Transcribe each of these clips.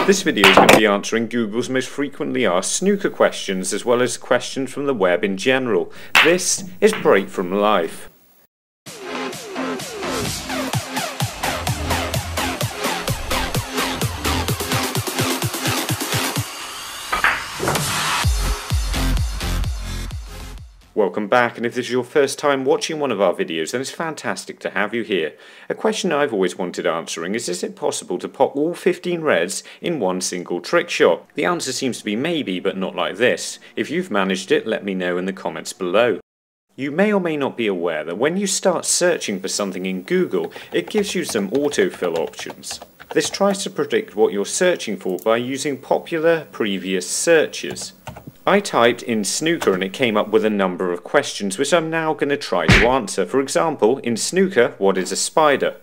This video is going to be answering Google's most frequently asked snooker questions, as well as questions from the web in general. This is Break From Life. Welcome back, and if this is your first time watching one of our videos, then it's fantastic to have you here. A question I've always wanted answering is it possible to pop all 15 reds in one single trick shot? The answer seems to be maybe, but not like this. If you've managed it, let me know in the comments below. You may or may not be aware that when you start searching for something in Google, it gives you some autofill options. This tries to predict what you're searching for by using popular previous searches. I typed in snooker and it came up with a number of questions which I'm now going to try to answer. For example, in snooker, what is a spider?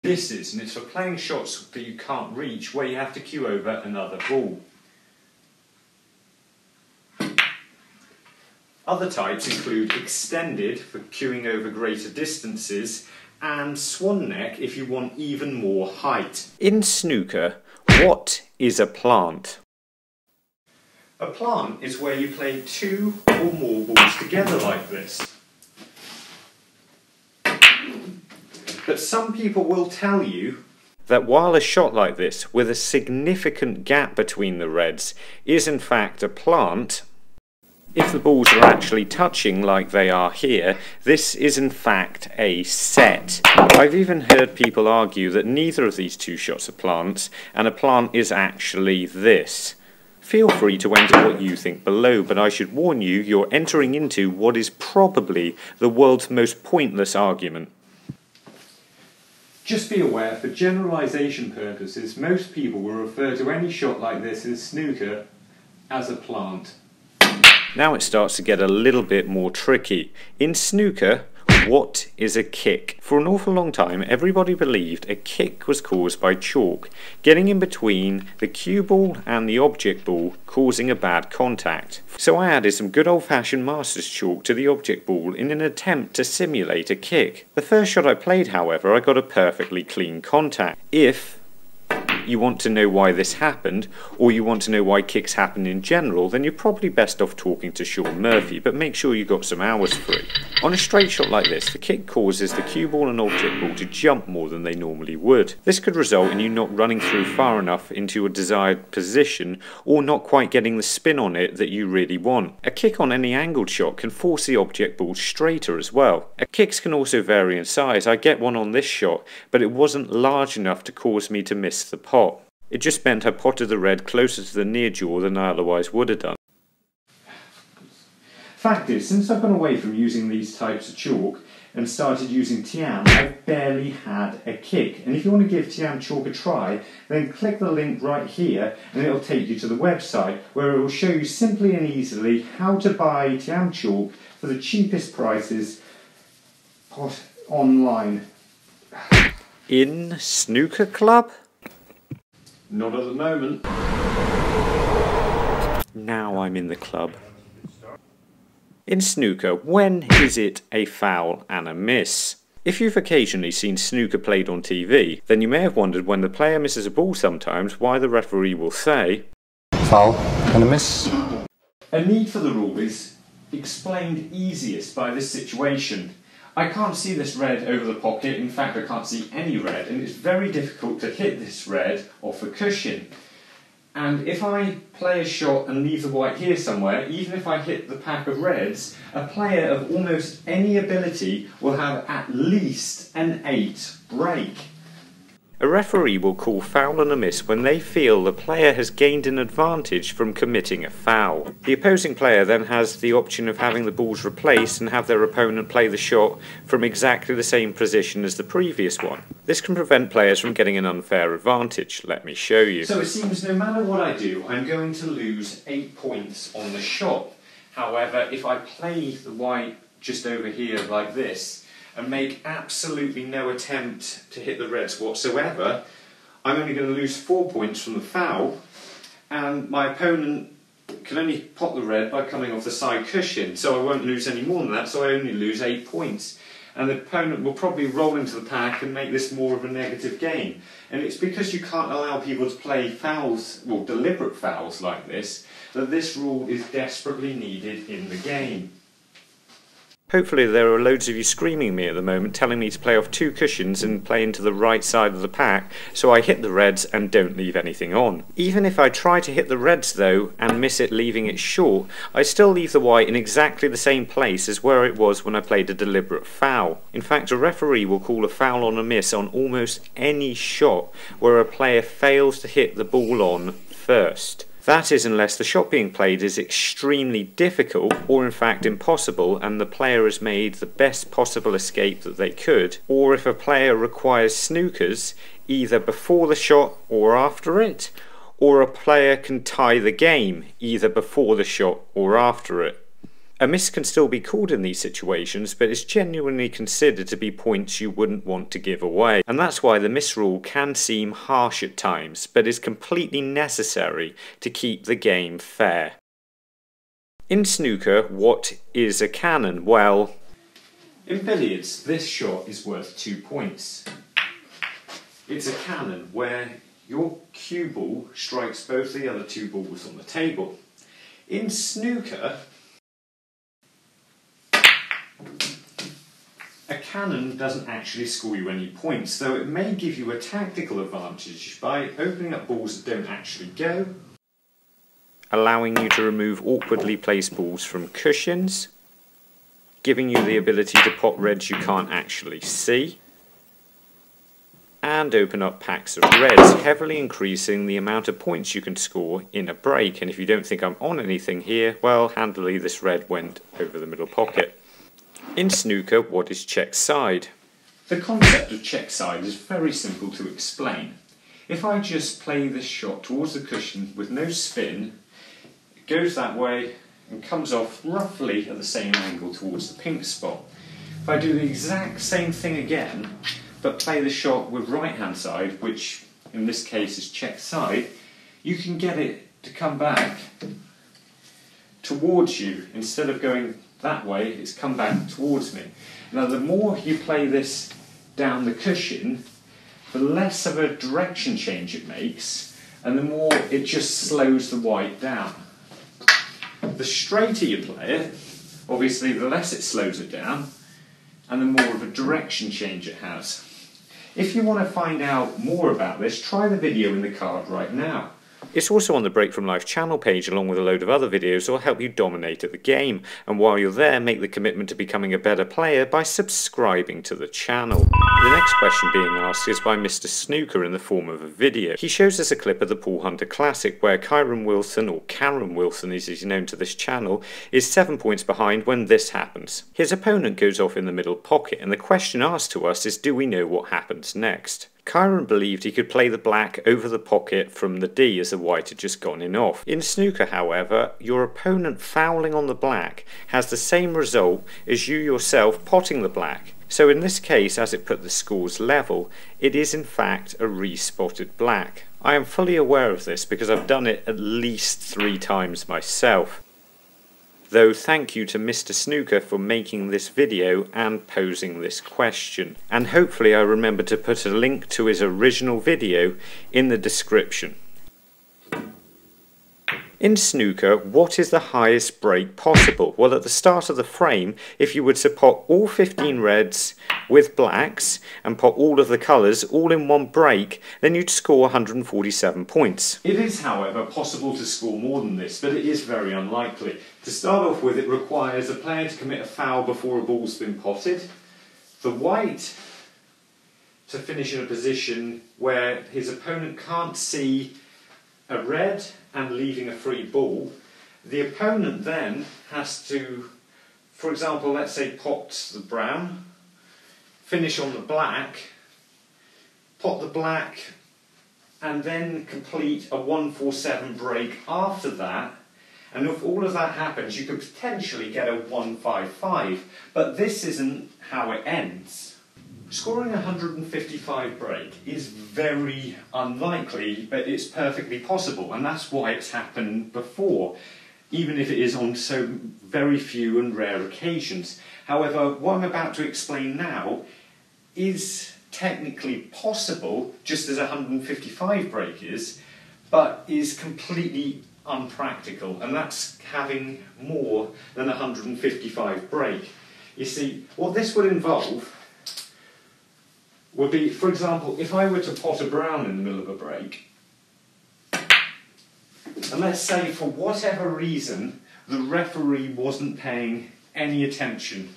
This is, and it's for playing shots that you can't reach where you have to cue over another ball. Other types include extended for cueing over greater distances and swan neck if you want even more height. In snooker, what is a plant? A plant is where you play two or more balls together like this. But some people will tell you that while a shot like this, with a significant gap between the reds, is in fact a plant, if the balls are actually touching like they are here, this is in fact a set. I've even heard people argue that neither of these two shots are plants, and a plant is actually this. Feel free to enter what you think below, but I should warn you, you're entering into what is probably the world's most pointless argument. Just be aware, for generalisation purposes, most people will refer to any shot like this in snooker as a plant. Now it starts to get a little bit more tricky. In snooker, what is a kick? For an awful long time, everybody believed a kick was caused by chalk getting in between the cue ball and the object ball, causing a bad contact. So I added some good old-fashioned Masters chalk to the object ball in an attempt to simulate a kick. The first shot I played, however, I got a perfectly clean contact. If you want to know why this happened, or you want to know why kicks happen in general, then you're probably best off talking to Sean Murphy, but make sure you've got some hours free. On a straight shot like this, the kick causes the cue ball and object ball to jump more than they normally would. This could result in you not running through far enough into a desired position, or not quite getting the spin on it that you really want. A kick on any angled shot can force the object ball straighter as well. Kicks can also vary in size. I get one on this shot, but it wasn't large enough to cause me to miss the pot. It just meant I potted the red closer to the near jaw than I otherwise would have done. Fact is, since I've gone away from using these types of chalk and started using Tiam, I've barely had a kick. And if you want to give Tiam chalk a try, then click the link right here and it'll take you to the website where it will show you simply and easily how to buy Tiam chalk for the cheapest prices online. In snooker club? Not at the moment. Now I'm in the club. In snooker, when is it a foul and a miss? If you've occasionally seen snooker played on TV, then you may have wondered when the player misses a ball sometimes why the referee will say, "Foul and a miss." A need for the rule is explained easiest by this situation. I can't see this red over the pocket, in fact I can't see any red, and it's very difficult to hit this red off a cushion. And if I play a shot and leave the white here somewhere, even if I hit the pack of reds, a player of almost any ability will have at least an 8 break. A referee will call foul and a miss when they feel the player has gained an advantage from committing a foul. The opposing player then has the option of having the balls replaced and have their opponent play the shot from exactly the same position as the previous one. This can prevent players from getting an unfair advantage. Let me show you. So it seems no matter what I do, I'm going to lose 8 points on the shot. However, if I play the white just over here like this, and make absolutely no attempt to hit the reds whatsoever, I'm only going to lose 4 points from the foul, and my opponent can only pot the red by coming off the side cushion, so I won't lose any more than that, so I only lose 8 points. and the opponent will probably roll into the pack and make this more of a negative game. And it's because you can't allow people to play fouls, well, deliberate fouls like this, that this rule is desperately needed in the game. Hopefully there are loads of you screaming at me at the moment, telling me to play off 2 cushions and play into the right side of the pack, so I hit the reds and don't leave anything on. Even if I try to hit the reds though, and miss it leaving it short, I still leave the white in exactly the same place as where it was when I played a deliberate foul. In fact, a referee will call a foul on a miss on almost any shot where a player fails to hit the ball on first. That is, unless the shot being played is extremely difficult or in fact impossible and the player has made the best possible escape that they could, or if a player requires snookers either before the shot or after it, or a player can tie the game either before the shot or after it. A miss can still be called in these situations, but it's genuinely considered to be points you wouldn't want to give away. And that's why the miss rule can seem harsh at times, but is completely necessary to keep the game fair. In snooker, what is a cannon? Well, in billiards, this shot is worth 2 points. It's a cannon where your cue ball strikes both the other 2 balls on the table. In snooker, a cannon doesn't actually score you any points, though it may give you a tactical advantage by opening up balls that don't actually go, allowing you to remove awkwardly placed balls from cushions, giving you the ability to pot reds you can't actually see, and open up packs of reds, heavily increasing the amount of points you can score in a break. And if you don't think I'm on anything here, well, handily this red went over the middle pocket. In snooker, what is check side? The concept of check side is very simple to explain. If I just play this shot towards the cushion with no spin, it goes that way and comes off roughly at the same angle towards the pink spot. If I do the exact same thing again, but play the shot with right hand side, which in this case is check side, you can get it to come back towards you. Instead of going that way, it's come back towards me. Now the more you play this down the cushion, the less of a direction change it makes, and the more it just slows the white down. The straighter you play it, obviously the less it slows it down, and the more of a direction change it has. If you want to find out more about this, try the video in the card right now. It's also on the Break From Life channel page along with a load of other videos that will help you dominate at the game, and while you're there, make the commitment to becoming a better player by subscribing to the channel. The next question being asked is by Mr. Snooker in the form of a video. He shows us a clip of the Pool Hunter Classic where Kyron Wilson, or Karen Wilson as he's known to this channel, is 7 points behind when this happens. His opponent goes off in the middle pocket, and the question asked to us is, do we know what happens next? Kyron believed he could play the black over the pocket from the D as the white had just gone in off. In snooker, however, your opponent fouling on the black has the same result as you yourself potting the black. So in this case, as it put the scores level, it is in fact a re-spotted black. I am fully aware of this because I've done it at least 3 times myself. Though thank you to Mr. Snooker for making this video and posing this question. And hopefully I remember to put a link to his original video in the description. In snooker, what is the highest break possible? Well, at the start of the frame, if you were to pot all 15 reds with blacks and pot all of the colours all in one break, then you'd score 147 points. It is, however, possible to score more than this, but it is very unlikely. To start off with, it requires a player to commit a foul before a ball's been potted, the white to finish in a position where his opponent can't see a red and leaving a free ball. The opponent then has to, for example, let's say pot the brown, finish on the black, pot the black, and then complete a 147 break after that. And if all of that happens, you could potentially get a 155, but this isn't how it ends. Scoring a 155 break is very unlikely, but it's perfectly possible, and that's why it's happened before. even if it is on so very few and rare occasions. However, what I'm about to explain now is technically possible, just as a 155 break is, but is completely unpractical, and that's having more than a 155 break. You see, what this would involve would be, for example, if I were to pot a brown in the middle of a break, and let's say for whatever reason the referee wasn't paying any attention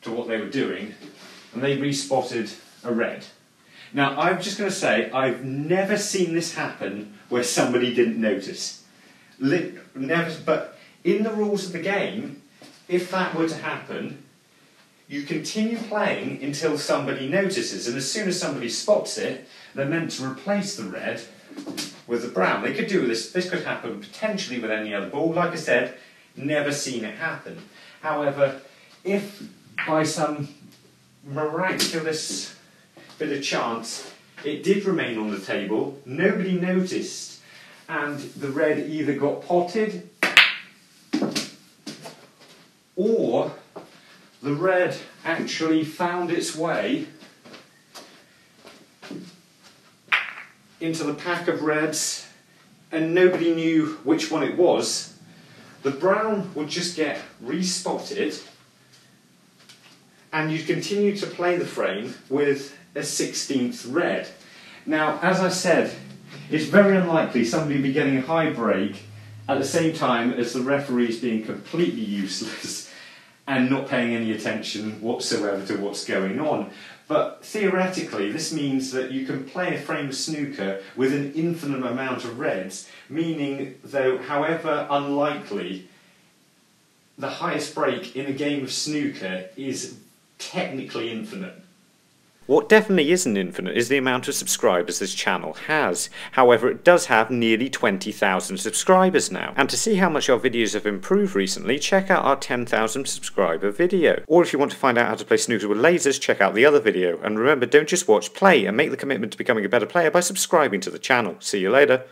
to what they were doing, and they respotted a red. Now, I'm just going to say I've never seen this happen where somebody didn't notice. Never, but in the rules of the game, if that were to happen, you continue playing until somebody notices, and as soon as somebody spots it, they're meant to replace the red with the brown. They could do this. This could happen potentially with any other ball. Like I said, never seen it happen. However, if by some miraculous bit of chance it did remain on the table, nobody noticed, and the red either got potted or the red actually found its way into the pack of reds and nobody knew which one it was, the brown would just get respotted and you'd continue to play the frame with a 16th red. Now, as I said, it's very unlikely somebody would be getting a high break at the same time as the referees being completely useless and not paying any attention whatsoever to what's going on. But theoretically, this means that you can play a frame of snooker with an infinite amount of reds, meaning, though, however unlikely, the highest break in a game of snooker is technically infinite. What definitely isn't infinite is the amount of subscribers this channel has. However, it does have nearly 20,000 subscribers now. And to see how much our videos have improved recently, check out our 10,000 subscriber video. Or if you want to find out how to play snooker with lasers, check out the other video. And remember, don't just watch, play, and make the commitment to becoming a better player by subscribing to the channel. See you later.